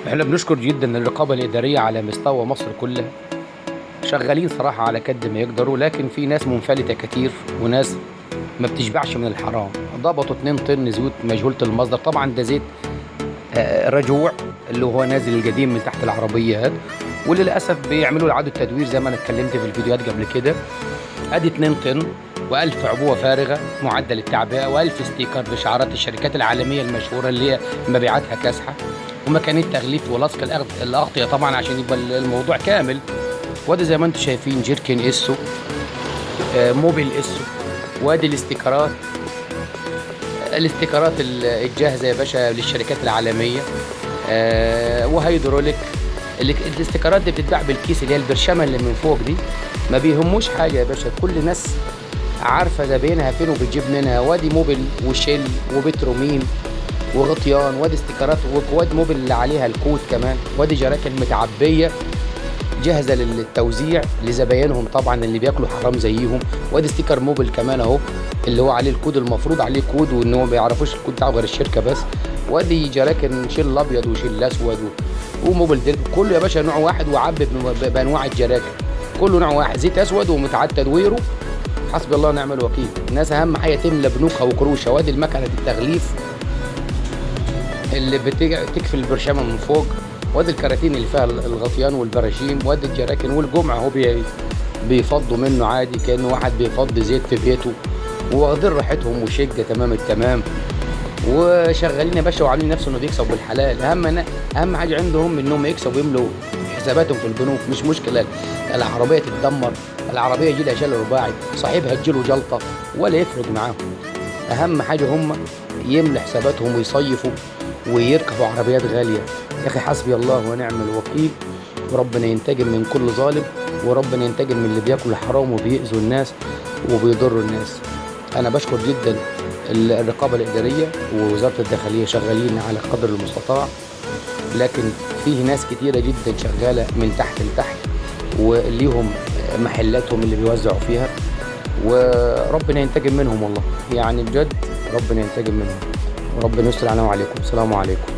احنا بنشكر جدا الرقابة الإدارية على مستوى مصر كلها، شغالين صراحة على قد ما يقدروا، لكن في ناس منفلتة كتير وناس ما بتشبعش من الحرام. ضبطوا 2 طن زيوت مجهولة المصدر، طبعا ده زيت رجوع اللي هو نازل القديم من تحت العربيات، وللأسف بيعملوا له إعادة تدوير زي ما أنا اتكلمت في الفيديوهات قبل كده. أدي 2 طن و1000 عبوة فارغة معدل التعبئة و1000 ستيكر بشعارات الشركات العالمية المشهورة اللي هي مبيعاتها كاسحة، ومكانية تغليف ولصق الأغطية طبعا عشان يبقى الموضوع كامل. وادي زي ما انتم شايفين جيركن اسو، موبيل اسو، وادي الاستيكرات الجاهزة يا باشا للشركات العالمية، وهيدروليك. الاستيكرات دي بتتباع بالكيس اللي هي البرشامة اللي من فوق دي، ما بيهموش حاجة يا باشا، كل الناس عارفة زباينها فين وبتجيب منها. وادي موبيل وشيل وبترومين وغطيان، وادي استيكرات، وادي موبيل اللي عليها الكود كمان، وادي جراكن متعبية جاهزة للتوزيع لزباينهم طبعا اللي بياكلوا حرام زيهم. وادي ستيكر موبيل كمان اهو اللي هو عليه الكود، المفروض عليه كود وان هو ما بيعرفوش الكود بتاعه غير الشركة بس. وادي جراكن شيل الابيض وشيل الاسود وموبيل ديل، كله يا باشا نوع واحد، وعبب بانواع الجراكن، كله نوع واحد، زيت اسود ومتعاد تدويره. حسبي الله ونعم الوكيل. الناس اهم حاجه تملى بنوكها وكروشها. وادي المكنه التغليف اللي بتكفي البرشامه من فوق، وادي الكراتين اللي فيها الغطيان والبراشيم، وادي الجراكن والجمع اهو بيفضوا منه عادي كانه واحد بيفض زيت في بيته، واخدين راحتهم وشقه تمام التمام، وشغالين يا باشا وعاملين نفسه انه بيكسبوا بالحلال. اهم حاجه عندهم انهم يكسبوا ويملوا حساباتهم في البنوك، مش مشكله العربيه تتدمر، العربيه يجي لها شلل رباعي، صاحبها تجيله جلطه ولا يفرق معاهم. اهم حاجه هم يملوا حساباتهم ويصيفوا ويركبوا عربيات غاليه. يا اخي حسبي الله ونعم الوكيل، وربنا ينتقم من كل ظالم، وربنا ينتقم من اللي بياكلوا حرام وبيأذوا الناس وبيضروا الناس. انا بشكر جدا الرقابه الاداريه ووزاره الداخليه، شغالين على قدر المستطاع، لكن فيه ناس كتيره جدا شغاله من تحت لتحت وليهم محلاتهم اللي بيوزعوا فيها، وربنا ينتقم منهم والله، يعني بجد ربنا ينتقم منهم، وربنا يستر علينا وعليكم. السلام عليكم.